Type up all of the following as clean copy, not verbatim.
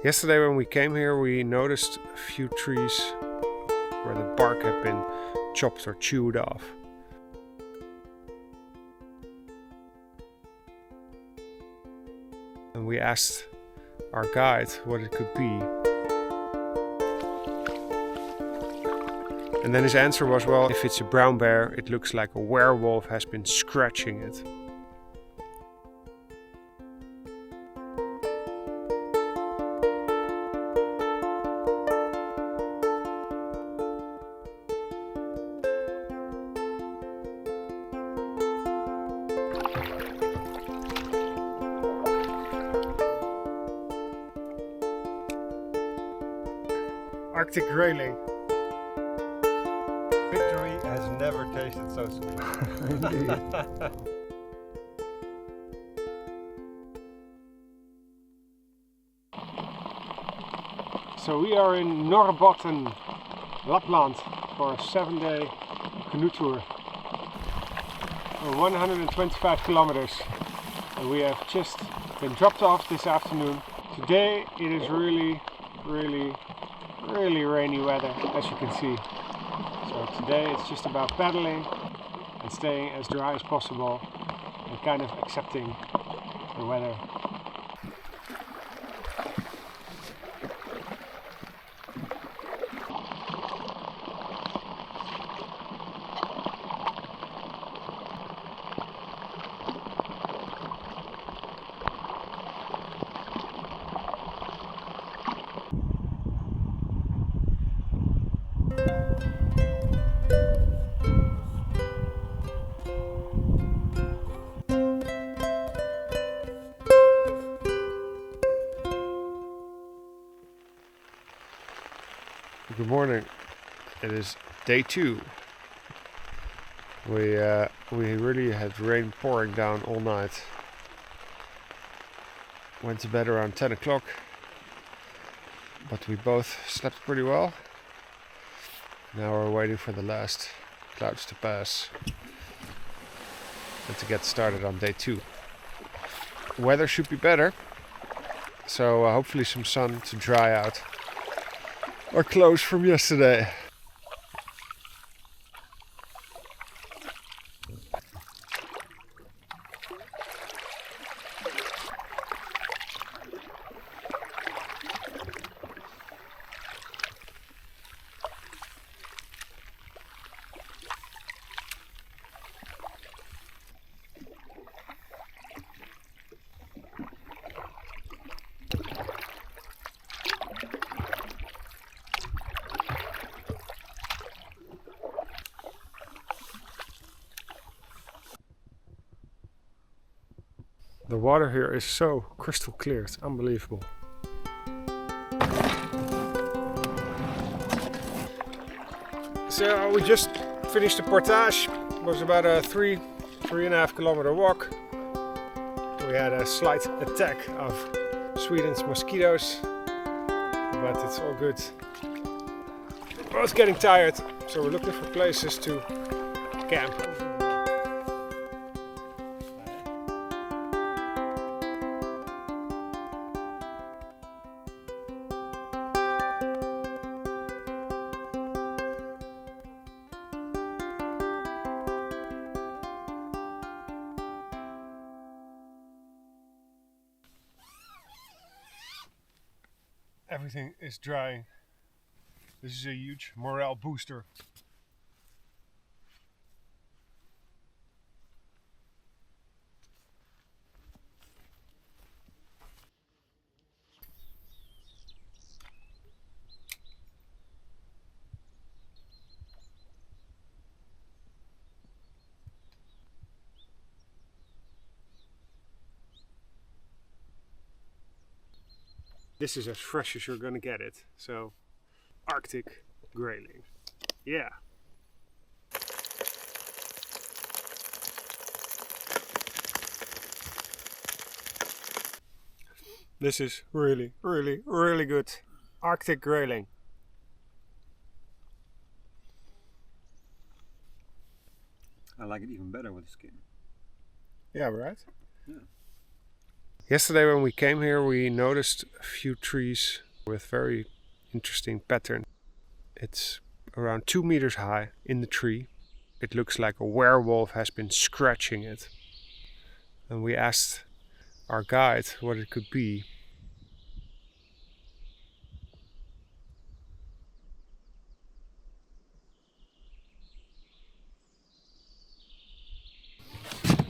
Yesterday when we came here we noticed a few trees where the bark had been chopped or chewed off. And we asked our guide what it could be. And then his answer was, well, if it's a brown bear, it looks like a werewolf has been scratching it. Arctic Grayling. Victory has never tasted so sweet. Indeed. So we are in Norrbotten, Lapland for a 7-day canoe tour. 125 kilometers. And we have just been dropped off this afternoon. Today it is really rainy weather, as you can see. So today it's just about paddling and staying as dry as possible and kind of accepting the weather. Good morning. It is day 2. We really had rain pouring down all night. Went to bed around 10 o'clock, but we both slept pretty well. Now we're waiting for the last clouds to pass and to get started on day 2. Weather should be better, so hopefully some sun to dry out our clothes from yesterday. The water here is so crystal clear, it's unbelievable. So we just finished the portage. It was about a 3.5 kilometer walk. We had a slight attack of Sweden's mosquitoes, but it's all good. We're both getting tired, so we're looking for places to camp. Everything is drying. This is a huge morale booster. This is as fresh as you're gonna get it. So, Arctic Grayling. Yeah. This is really good. Arctic Grayling. I like it even better with the skin. Yeah, right? Yeah. Yesterday when we came here we noticed a few trees with very interesting pattern. It's around 2 meters high in the tree. It looks like a werewolf has been scratching it. And we asked our guide what it could be.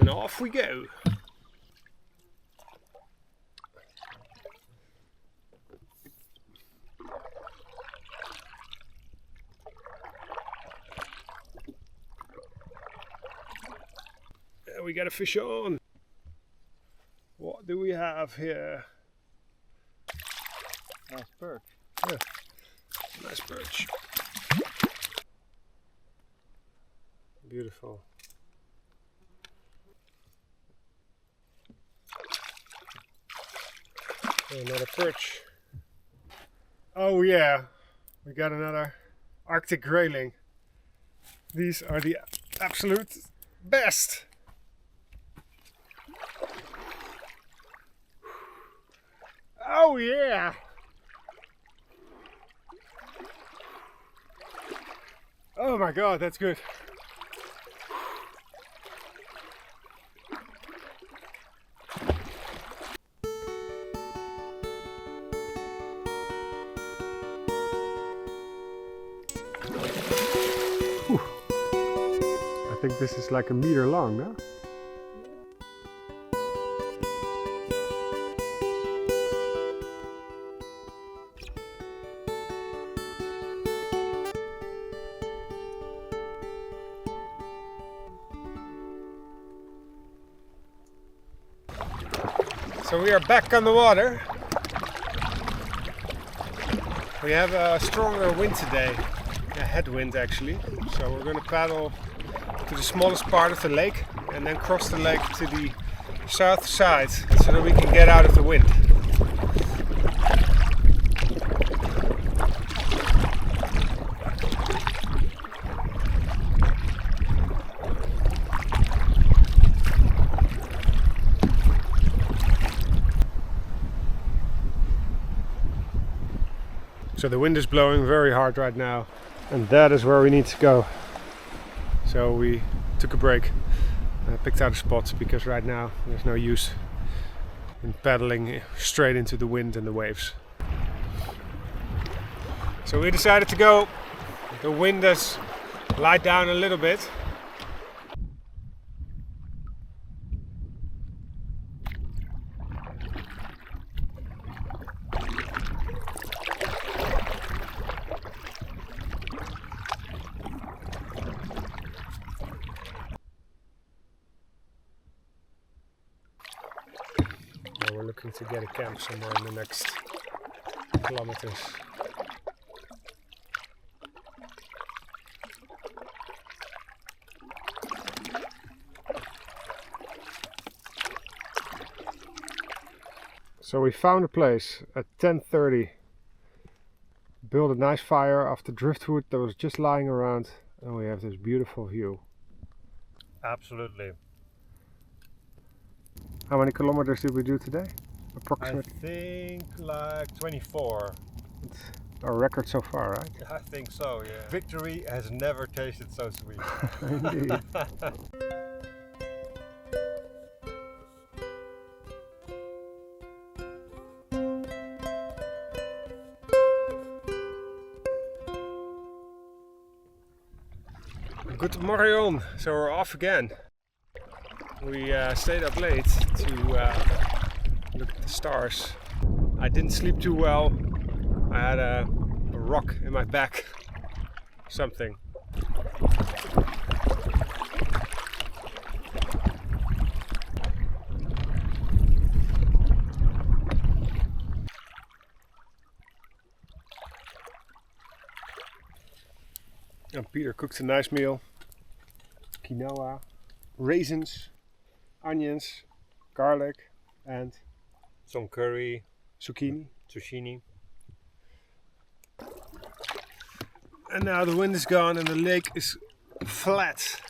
And off we go. We got a fish on. What do we have here? Nice perch. Yeah, nice perch. Beautiful. Another perch. Oh yeah, we got another Arctic grayling. These are the absolute best. Oh yeah! Oh my god, that's good. Whew. I think this is like a meter long, no? So we are back on the water. We have a stronger wind today, a headwind actually. So we're going to paddle to the smallest part of the lake and then cross the lake to the south side so that we can get out of the wind. So the wind is blowing very hard right now, and that is where we need to go. So we took a break, picked out a spot because right now there's no use in paddling straight into the wind and the waves. So we decided to go. The wind has lied down a little bit. We're looking to get a camp somewhere in the next kilometers. So we found a place at 10:30. Built a nice fire off the driftwood that was just lying around, and we have this beautiful view. Absolutely. How many kilometers did we do today? Approximately? I think like 24. It's our record so far, right? I think so, yeah. Victory has never tasted so sweet. Indeed. Good morning, so we're off again. We stayed up late to look at the stars. I didn't sleep too well. I had a rock in my back, something. And Peter cooked a nice meal. Quinoa, raisins, onions, garlic, and Some curry, zucchini. zucchini. And now the wind is gone and the lake is flat.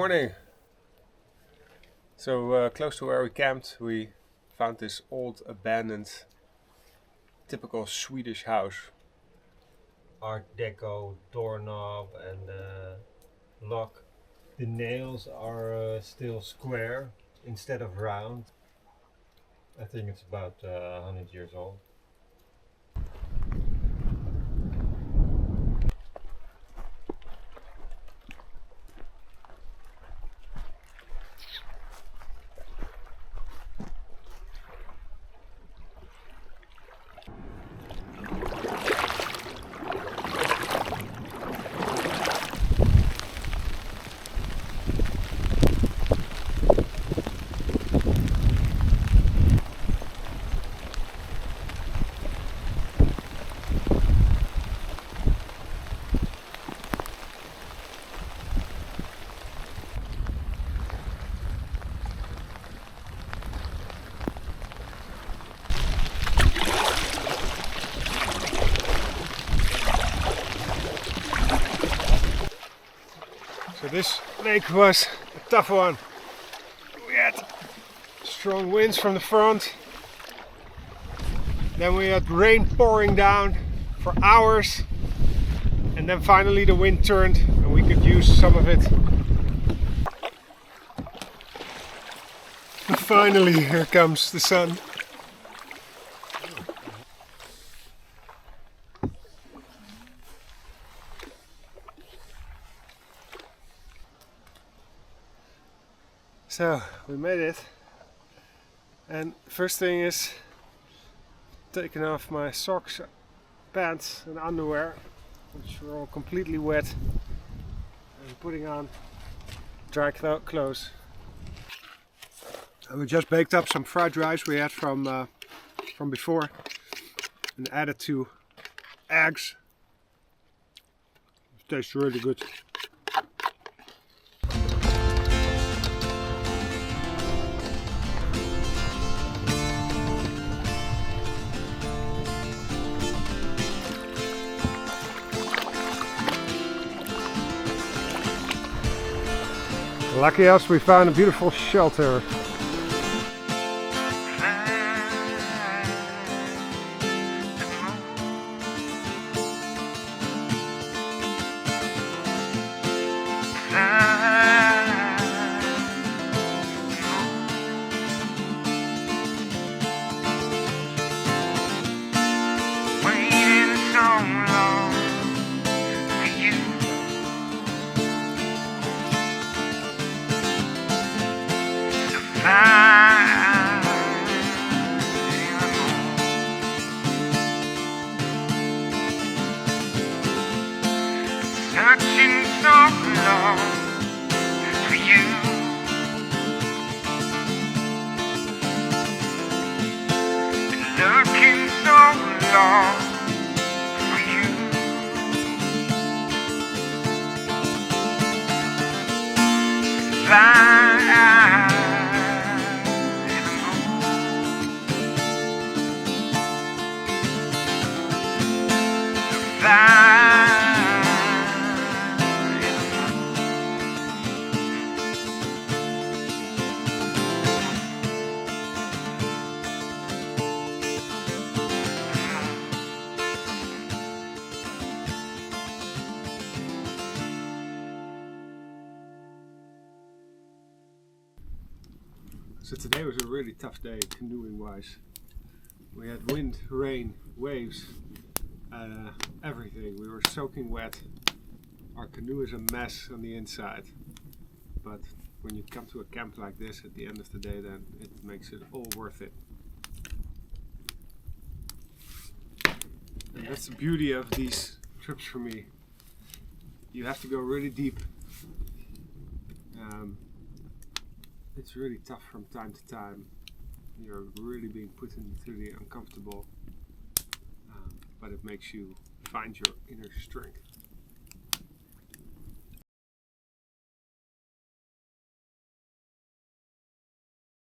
morning. So close to where we camped, we found this old abandoned typical Swedish house. Art Deco doorknob and lock. The nails are still square instead of round. I think it's about 100 years old. So this lake was a tough one. We had strong winds from the front. Then we had rain pouring down for hours. And then finally the wind turned and we could use some of it. And finally, here comes the sun. So we made it, and first thing is taking off my socks, pants and underwear, which were all completely wet, and putting on dry clothes. And we just baked up some fried rice we had from before and added 2 eggs. It tastes really good. Lucky us, we found a beautiful shelter. Searching so long for you. Been looking so long for you. Fly in the moon. Fly. So today was a really tough day canoeing wise. We had wind, rain, waves, everything. We were soaking wet. Our canoe is a mess on the inside. But when you come to a camp like this at the end of the day, then it makes it all worth it. And that's the beauty of these trips for me. You have to go really deep. It's really tough from time to time. You're really being put into the uncomfortable, but it makes you find your inner strength.